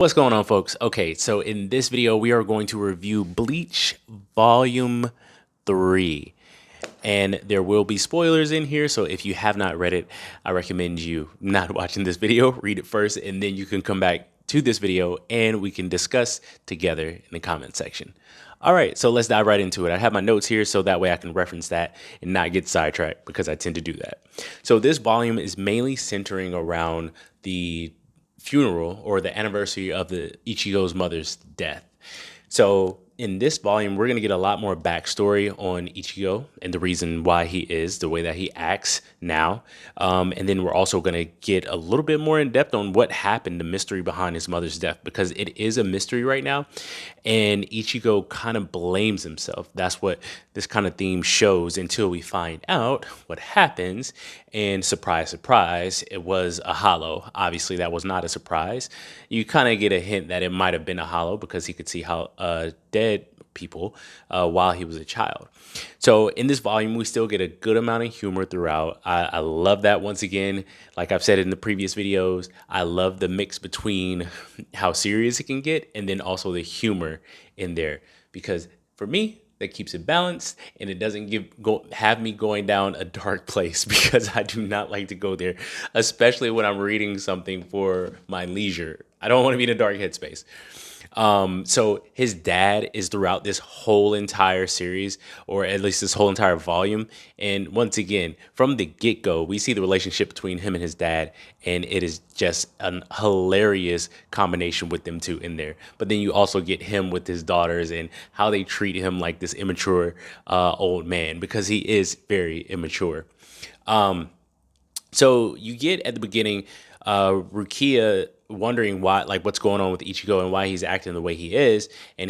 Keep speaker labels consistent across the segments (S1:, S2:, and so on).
S1: What's going on, folks? Okay, so in this video, we are going to review Bleach Volume 3. And there will be spoilers in here, so if you have not read it, I recommend you not watching this video. Read it first, and then you can come back to this video, and we can discuss together in the comment section. All right, so let's dive right into it. I have my notes here, so that way I can reference that and not get sidetracked, because I tend to do that. So this volume is mainly centering around the funeral or the anniversary of the Ichigo's mother's death. So in this volume, we're going to get a lot more backstory on Ichigo and the reason why he is the way that he acts now. And then we're also going to get a little bit more in depth on what happened, the mystery behind his mother's death, because it is a mystery right now. And Ichigo kind of blames himself. That's what this kind of theme shows until we find out what happens. And surprise, surprise, it was a hollow. Obviously, that was not a surprise. You kind of get a hint that it might have been a hollow because he could see how dead people while he was a child. So in this volume, we still get a good amount of humor throughout. I love that. Once again, like I've said in the previous videos, I love the mix between how serious it can get and then also the humor in there, because for me, that keeps it balanced and it doesn't have me going down a dark place, because I do not like to go there, especially when I'm reading something for my leisure. I don't want to be in a dark headspace. So his dad is throughout this whole entire series, or at least this whole entire volume. And once again, from the get-go, we see the relationship between him and his dad, and it is just a hilarious combination with them two in there. But then you also get him with his daughters and how they treat him like this immature old man, because he is very immature. So you get at the beginning, Rukia wondering why, like, what's going on with Ichigo and why he's acting the way he is, and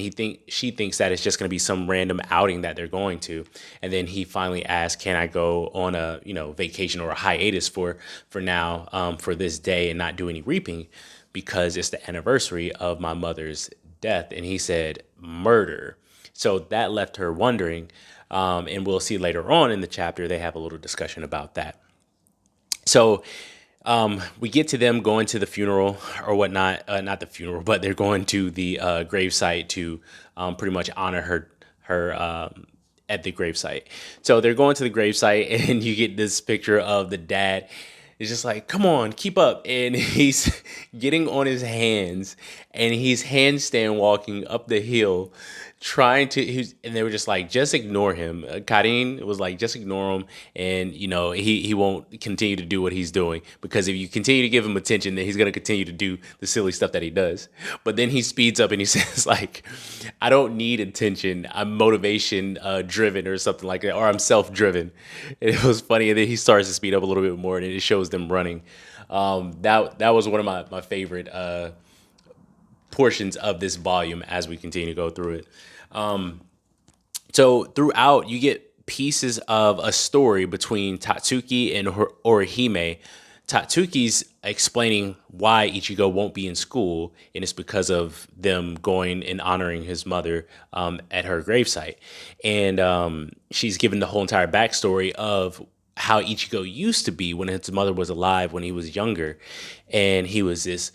S1: she thinks that it's just going to be some random outing that they're going to, and then he finally asks, "Can I go on a vacation or a hiatus for now, for this day and not do any reaping, because it's the anniversary of my mother's death?" And he said, "Murder." So that left her wondering, and we'll see later on in the chapter they have a little discussion about that. So we get to them going to the funeral or whatnot, not the funeral, but they're going to the gravesite to pretty much honor her at the gravesite. So they're going to the gravesite, and you get this picture of the dad. It's just like, come on, keep up. And he's getting on his hands, and he's handstand walking up the hill, trying to, and they were just like, just ignore him. Karin was like, just ignore him. And, he won't continue to do what he's doing, because if you continue to give him attention, then he's going to continue to do the silly stuff that he does. But then he speeds up and he says, like, I don't need attention. I'm motivation driven or something like that, or I'm self-driven. And it was funny. And then he starts to speed up a little bit more, and it shows them running. That was one of my favorite portions of this volume as we continue to go through it. So throughout, you get pieces of a story between Tatsuki and Orihime. Tatsuki's explaining why Ichigo won't be in school, and it's because of them going and honoring his mother at her gravesite. And she's given the whole entire backstory of how Ichigo used to be when his mother was alive, when he was younger. And he was this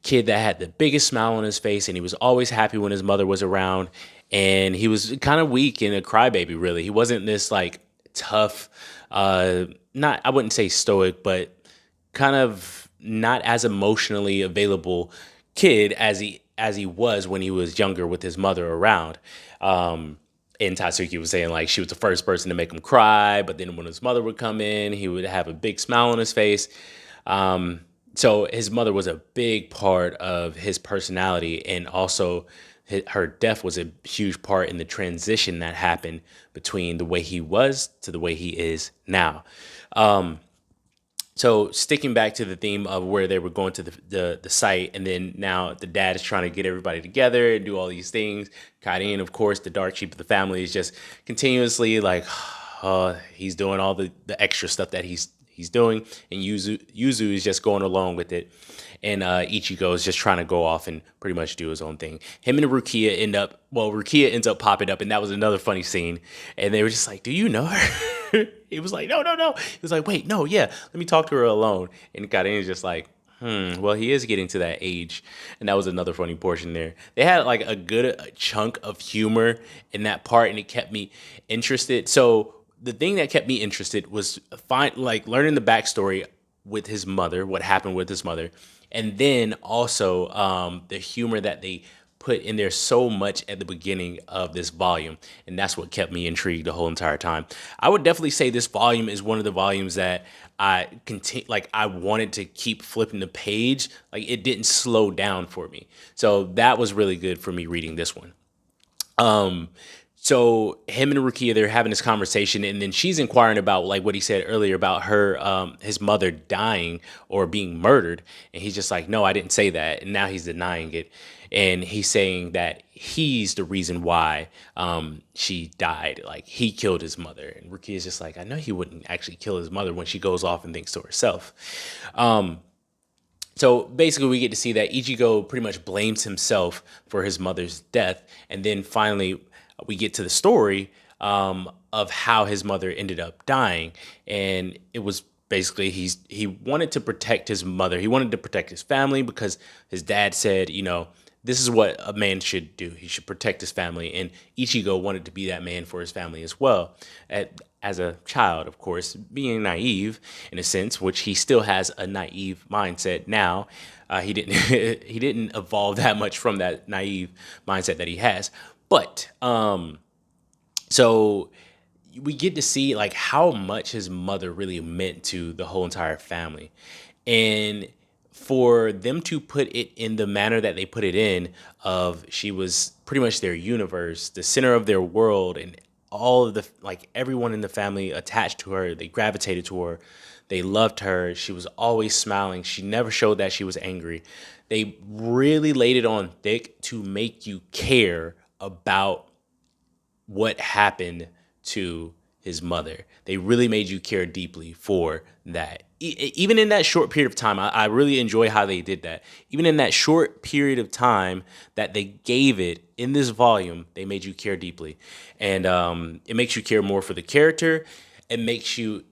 S1: kid that had the biggest smile on his face, and he was always happy when his mother was around. And he was kind of weak and a crybaby, really. He wasn't this like tough, not, I wouldn't say stoic, but kind of not as emotionally available kid as he was when he was younger with his mother around. And Tatsuki was saying, like, she was the first person to make him cry, but then when his mother would come in, he would have a big smile on his face. So his mother was a big part of his personality, and also her death was a huge part in the transition that happened between the way he was to the way he is now. So sticking back to the theme of where they were going to the site, and then now the dad is trying to get everybody together and do all these things. Karin, of course, the dark sheep of the family, is just continuously like, he's doing all the extra stuff that he's doing, and Yuzu is just going along with it, and Ichigo is just trying to go off and pretty much do his own thing. Him and Rukia Rukia ends up popping up, and that was another funny scene, and they were just like, do you know her? He was like, no. He was like, wait, no, yeah, let me talk to her alone. And Karin is just like, Well, he is getting to that age, and that was another funny portion there. They had like a good chunk of humor in that part, and it kept me interested. So the thing that kept me interested was learning the backstory with his mother, what happened with his mother, and then also the humor that they put in there so much at the beginning of this volume, and that's what kept me intrigued the whole entire time. I would definitely say this volume is one of the volumes that I wanted to keep flipping the page. Like it didn't slow down for me, so that was really good for me reading this one. Um, so him and Rukia, they're having this conversation, and then she's inquiring about like what he said earlier about his mother dying or being murdered, and he's just like, no, I didn't say that, and now he's denying it, and he's saying that he's the reason why she died, like he killed his mother, and Rukia's just like, I know he wouldn't actually kill his mother when she goes off and thinks to herself. So basically, we get to see that Ichigo pretty much blames himself for his mother's death, and then finally, we get to the story of how his mother ended up dying, and it was basically he wanted to protect his mother, he wanted to protect his family because his dad said, this is what a man should do. He should protect his family, and Ichigo wanted to be that man for his family as well. As a child, of course, being naive in a sense, which he still has a naive mindset now. He didn't he didn't evolve that much from that naive mindset that he has. But so we get to see like how much his mother really meant to the whole entire family, and for them to put it in the manner that they put it in, of she was pretty much their universe, the center of their world, and all of the like everyone in the family attached to her, they gravitated to her, they loved her, she was always smiling, she never showed that she was angry. They really laid it on thick to make you care about what happened to his mother. They really made you care deeply for that. Even in that short period of time, I really enjoy how they did that. Even in that short period of time that they gave it in this volume, they made you care deeply. And it makes you care more for the character. It makes you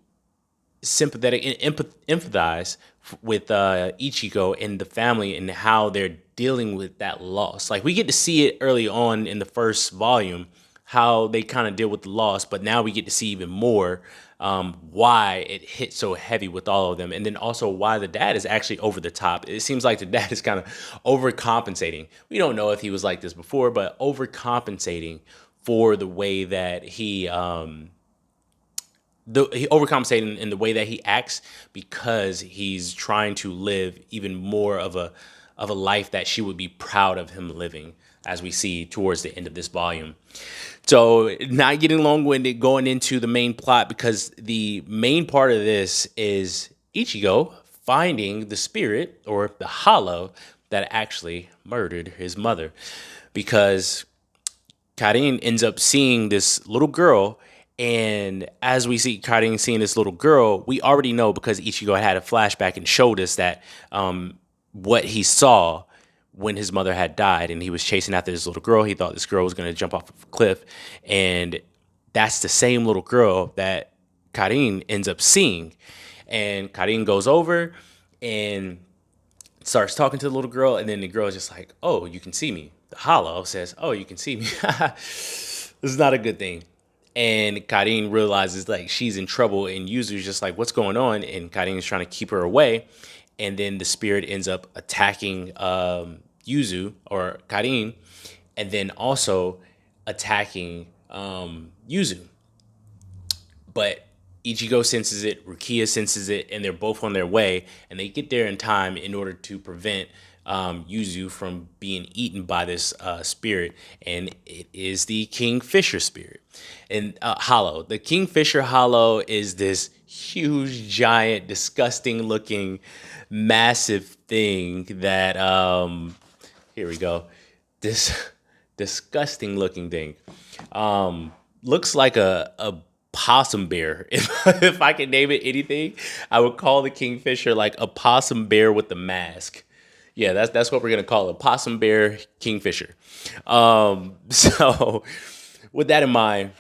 S1: sympathetic and empathize with Ichigo and the family and how they're dealing with that loss. Like we get to see it early on in the first volume, how they kind of deal with the loss, but now we get to see even more why it hit so heavy with all of them, and then also why the dad is actually over the top. It seems like the dad is kind of overcompensating. We don't know if he was like this before, but overcompensating for the way that he overcompensating in the way that he acts because he's trying to live even more of a life that she would be proud of him living, as we see towards the end of this volume. So, not getting long-winded, going into the main plot, because the main part of this is Ichigo finding the spirit or the hollow that actually murdered his mother, because Karin ends up seeing this little girl. And as we see Karin seeing this little girl, we already know, because Ichigo had a flashback and showed us that what he saw when his mother had died, and he was chasing after this little girl. He thought this girl was going to jump off a cliff, and that's the same little girl that Karin ends up seeing. And Karin goes over and starts talking to the little girl, and then the girl is just like, "Oh, you can see me." The hollow says, "Oh, you can see me." This is not a good thing. And Karin realizes like she's in trouble, and Yuzu's just like, "What's going on?" And Karin is trying to keep her away, and then the spirit ends up attacking Yuzu or Karin, and then also attacking Yuzu. But Ichigo senses it, Rukia senses it, and they're both on their way, and they get there in time in order to prevent Yuzu from being eaten by this spirit, and it is the Kingfisher spirit. And Hollow. The Kingfisher Hollow is this huge, giant, disgusting looking, massive thing that, here we go, this disgusting looking thing. Looks like a possum bear. If I could name it anything, I would call the Kingfisher like a possum bear with the mask. Yeah, that's what we're gonna call it. Possum bear Kingfisher. So with that in mind,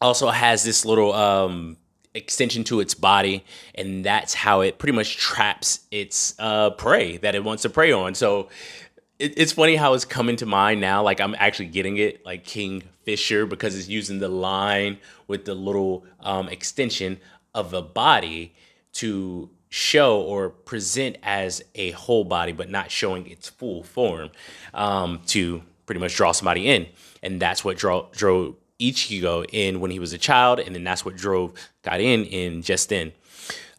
S1: also has this little extension to its body, and that's how it pretty much traps its prey that it wants to prey on. So it's funny how it's coming to mind now. Like I'm actually getting it, like Kingfisher, because it's using the line with the little extension of a body to show or present as a whole body, but not showing its full form, to pretty much draw somebody in. And that's what drove Ichigo in when he was a child, and then that's what drove got in just then.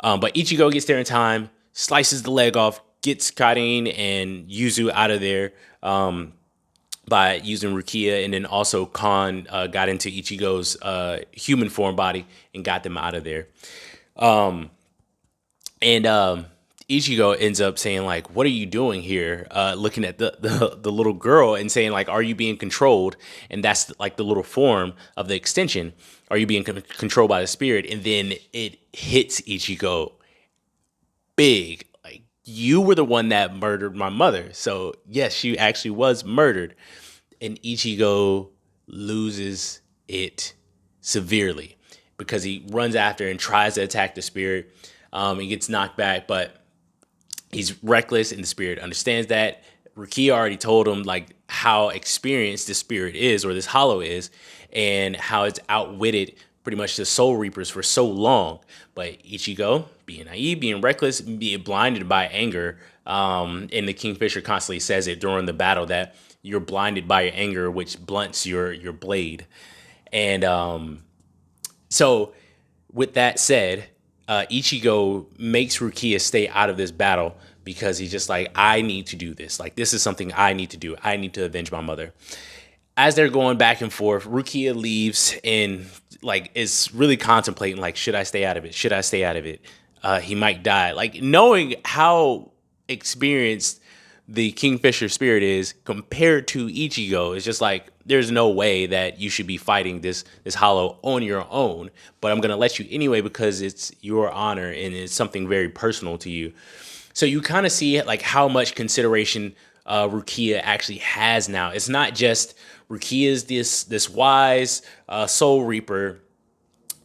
S1: But Ichigo gets there in time, slices the leg off, gets Karin and Yuzu out of there by using Rukia, and then also Khan got into Ichigo's human form body and got them out of there. And Ichigo ends up saying, like, what are you doing here? Looking at the little girl and saying, like, are you being controlled? And that's like the little form of the extension. Are you being controlled by the spirit? And then it hits Ichigo big. Like, you were the one that murdered my mother. So yes, she actually was murdered. And Ichigo loses it severely because he runs after and tries to attack the spirit. He gets knocked back, but he's reckless, and the spirit understands that. Rukia already told him like how experienced this spirit is, or this hollow is, and how it's outwitted pretty much the Soul Reapers for so long. But Ichigo, being naive, being reckless, being blinded by anger, and the Kingfisher constantly says it during the battle that you're blinded by your anger, which blunts your blade. And so, with that said, Ichigo makes Rukia stay out of this battle because he's just like, I need to do this. Like, this is something I need to do. I need to avenge my mother. As they're going back and forth, Rukia leaves and like is really contemplating, like, should I stay out of it? Should I stay out of it? He might die. Like, knowing how experienced the Kingfisher spirit is compared to Ichigo, it's just like, there's no way that you should be fighting this hollow on your own, but I'm gonna let you anyway because it's your honor and it's something very personal to you. So you kind of see like how much consideration Rukia actually has now. It's not just Rukia's this wise soul reaper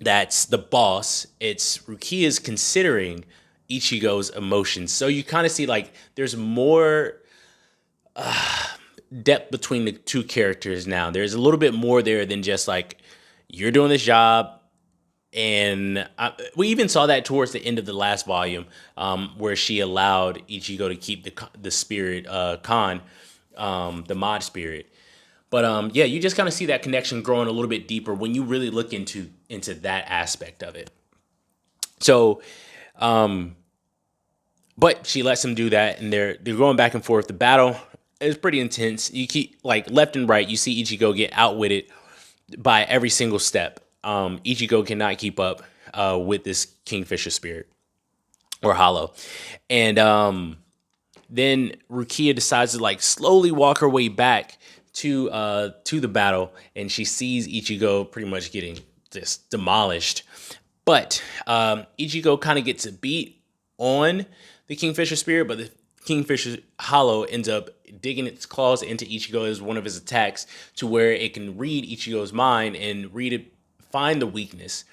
S1: that's the boss. It's Rukia's considering Ichigo's emotions. So you kind of see like there's more depth between the two characters now. There's a little bit more there than just like, you're doing this job. And we even saw that towards the end of the last volume, where she allowed Ichigo to keep the spirit, Khan, the mod spirit. But yeah, you just kind of see that connection growing a little bit deeper when you really look into that aspect of it. So, but she lets him do that, and they're going back and forth. The battle is pretty intense. You keep like left and right. You see Ichigo get outwitted by every single step. Ichigo cannot keep up with this Kingfisher spirit or hollow, and then Rukia decides to like slowly walk her way back to the battle, and she sees Ichigo pretty much getting just demolished. But Ichigo kind of gets a beat on the Kingfisher spirit, but the Kingfisher hollow ends up digging its claws into Ichigo as one of his attacks, to where it can read Ichigo's mind and find the weakness.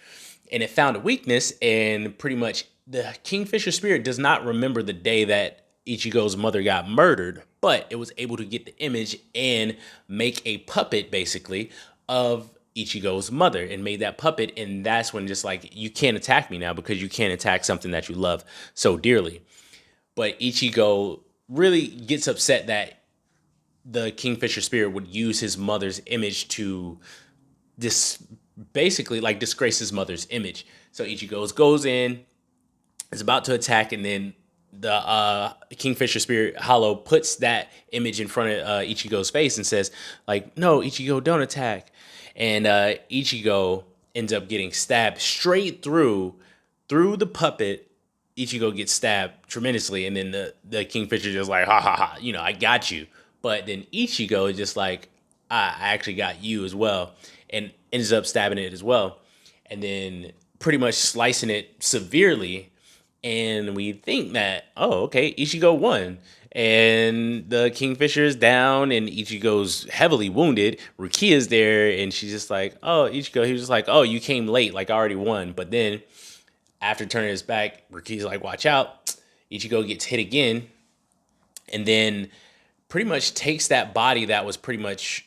S1: And it found a weakness, and pretty much the Kingfisher spirit does not remember the day that Ichigo's mother got murdered, but it was able to get the image and make a puppet basically of Ichigo's mother, and made that puppet. And that's when just like, you can't attack me now because you can't attack something that you love so dearly. But Ichigo really gets upset that the Kingfisher spirit would use his mother's image to basically like disgrace his mother's image. So Ichigo goes in, is about to attack, and then the Kingfisher spirit hollow puts that image in front of Ichigo's face and says like, no, Ichigo, don't attack. And Ichigo ends up getting stabbed straight through the puppet. Ichigo gets stabbed tremendously, and then the Kingfisher just like, ha ha ha, I got you. But then Ichigo is just like, I actually got you as well, and ends up stabbing it as well, and then pretty much slicing it severely. And we think that, oh, okay, Ichigo won. And the Kingfisher is down, and Ichigo's heavily wounded. Rukia's there, and she's just like, oh, Ichigo. He was just like, oh, you came late, like I already won. But then after turning his back, Rukia's like, watch out. Ichigo gets hit again, and then pretty much takes that body that was pretty much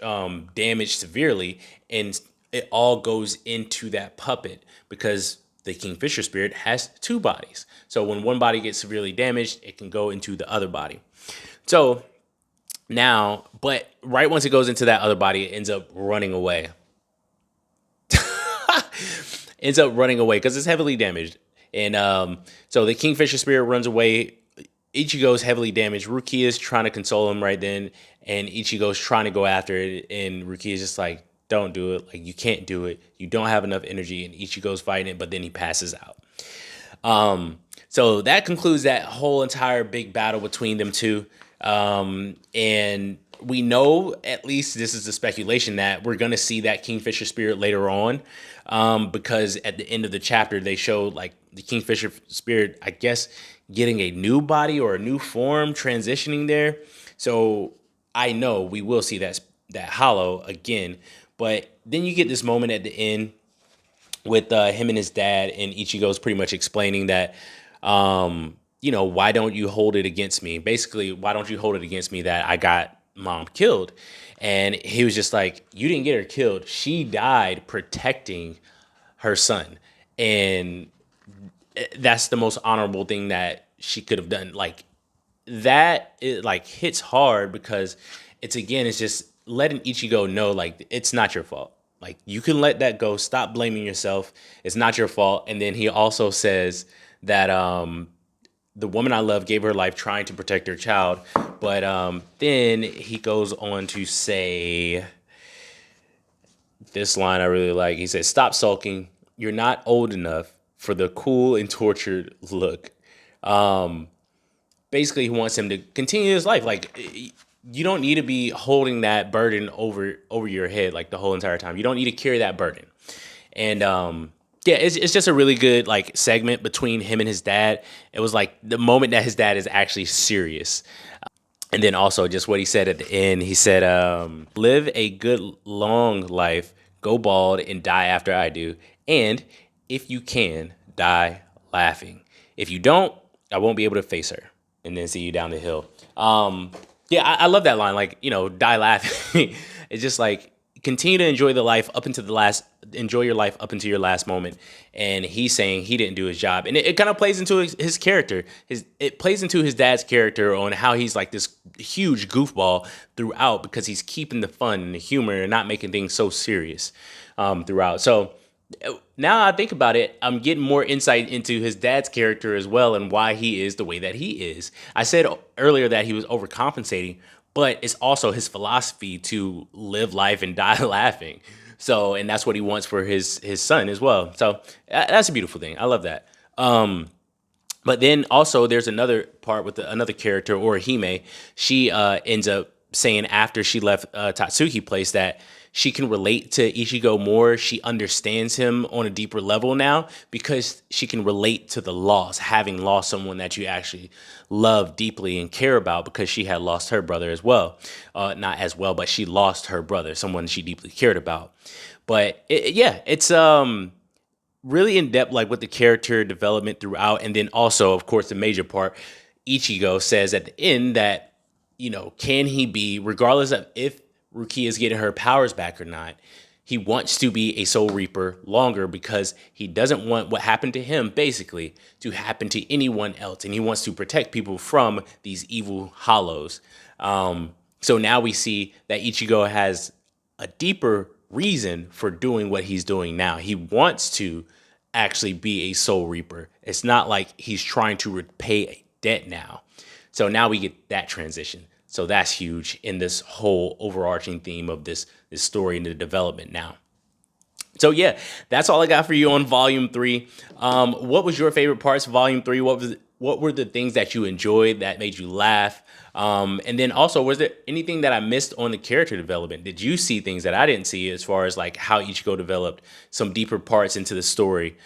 S1: damaged severely, and it all goes into that puppet because the Kingfisher spirit has two bodies. So when one body gets severely damaged, it can go into the other body. So now, but right once it goes into that other body, it ends up running away. Ends up running away because it's heavily damaged. And so the Kingfisher spirit runs away. Ichigo's heavily damaged. Rukia's trying to console him right then, and Ichigo's trying to go after it, and Rukia's just like, don't do it. Like, you can't do it. You don't have enough energy, and Ichigo's fighting it, but then he passes out. So that concludes that whole entire big battle between them two. And we know, at least this is the speculation, that we're going to see that Kingfisher spirit later on. Because at the end of the chapter, they showed like the Kingfisher spirit, I guess, getting a new body or a new form transitioning there. So I know we will see that hollow again. But then you get this moment at the end with him and his dad, and Ichigo's pretty much explaining that, why don't you hold it against me? Basically, why don't you hold it against me that I got mom killed? And he was just like, you didn't get her killed. She died protecting her son. And that's the most honorable thing that she could have done. Like, that, it like hits hard because it's just letting Ichigo know, like, it's not your fault. Like, you can let that go. Stop blaming yourself. It's not your fault. And then he also says that the woman I love gave her life trying to protect her child. But then he goes on to say this line I really like. He says, stop sulking. You're not old enough for the cool and tortured look. Basically, he wants him to continue his life. Like, you don't need to be holding that burden over your head like the whole entire time. You don't need to carry that burden. And it's just a really good like segment between him and his dad. It was like the moment that his dad is actually serious. And then also just what he said at the end. He said, live a good long life, go bald, and die after I do. And if you can, die laughing. If you don't, I won't be able to face her and then see you down the hill. I love that line. Like, die laughing. It's just like, continue to enjoy enjoy your life up until your last moment. And he's saying he didn't do his job. And it kind of plays into his character. It plays into his dad's character on how he's like this huge goofball throughout because he's keeping the fun and the humor and not making things so serious throughout. So now I think about it, I'm getting more insight into his dad's character as well and why he is the way that he is. I said earlier that he was overcompensating, but it's also his philosophy to live life and die laughing. So, and that's what he wants for his son as well. So that's a beautiful thing. I love that. But then also there's another part with another character, Orihime. She ends up saying after she left Tatsuki place that she can relate to Ichigo more. She understands him on a deeper level now because she can relate to the loss, having lost someone that you actually love deeply and care about because she had lost her brother as well. Not as well, but she lost her brother, someone she deeply cared about. But it's really in depth, like with the character development throughout. And then also, of course, the major part, Ichigo says at the end that, can he be, regardless of if Rukia is getting her powers back or not, he wants to be a Soul Reaper longer because he doesn't want what happened to him, basically, to happen to anyone else. And he wants to protect people from these evil hollows. So now we see that Ichigo has a deeper reason for doing what he's doing now. He wants to actually be a Soul Reaper. It's not like he's trying to repay a debt now. So now we get that transition. So that's huge in this whole overarching theme of this story and the development now. So yeah, that's all I got for you on Volume 3. What was your favorite parts of Volume 3? What were the things that you enjoyed that made you laugh? And then also, was there anything that I missed on the character development? Did you see things that I didn't see as far as like how Ichigo developed some deeper parts into the story?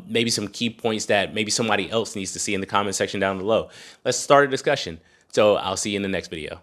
S1: Maybe some key points that maybe somebody else needs to see in the comment section down below. Let's start a discussion. So I'll see you in the next video.